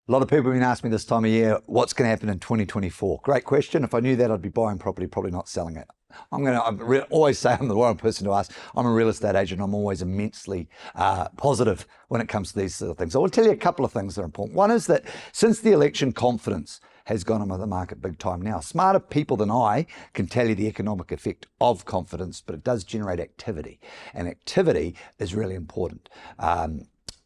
A lot of people have been asking me this time of year, what's going to happen in 2024? Great question. If I knew that, I'd be buying property, probably not selling it. I always say I'm the wrong person to ask. I'm a real estate agent. I'm always immensely positive when it comes to these sort of things. I will tell you a couple of things that are important. One is that since the election, confidence has gone into the market big time now. Smarter people than I can tell you the economic effect of confidence, but it does generate activity, and activity is really important.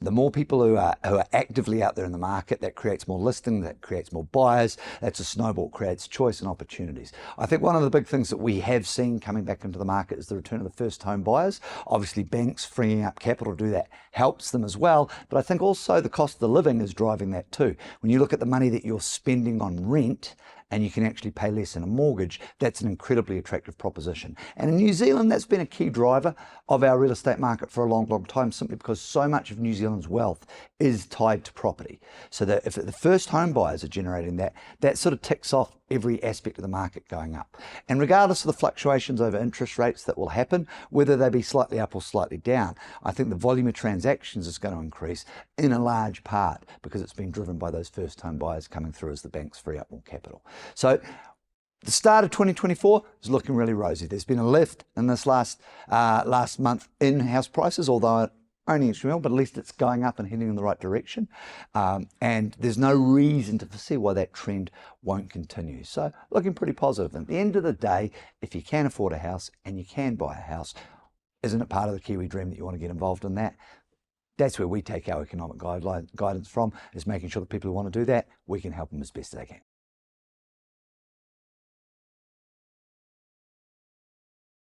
The more people who are actively out there in the market, that creates more listings, that creates more buyers. That's a snowball, creates choice and opportunities. I think one of the big things that we have seen coming back into the market is the return of the first home buyers. Obviously, banks freeing up capital to do that helps them as well. But I think also the cost of the living is driving that too. When you look at the money that you're spending on rent, and you can actually pay less in a mortgage, that's an incredibly attractive proposition. And in New Zealand, that's been a key driver of our real estate market for a long, long time, simply because so much of New Zealand's wealth is tied to property. So that if the first home buyers are generating that, that sort of ticks off every aspect of the market going up. And regardless of the fluctuations over interest rates that will happen, whether they be slightly up or slightly down, I think the volume of transactions is going to increase in a large part because it's been driven by those first home buyers coming through as the banks free up more capital. So the start of 2024 is looking really rosy. There's been a lift in this last month in house prices, although only instrumental, but at least it's going up and heading in the right direction. And there's no reason to foresee why that trend won't continue. So looking pretty positive. At the end of the day, if you can afford a house and you can buy a house, isn't it part of the Kiwi dream that you want to get involved in that? That's where we take our economic guidance from, is making sure that people who want to do that, we can help them as best they can.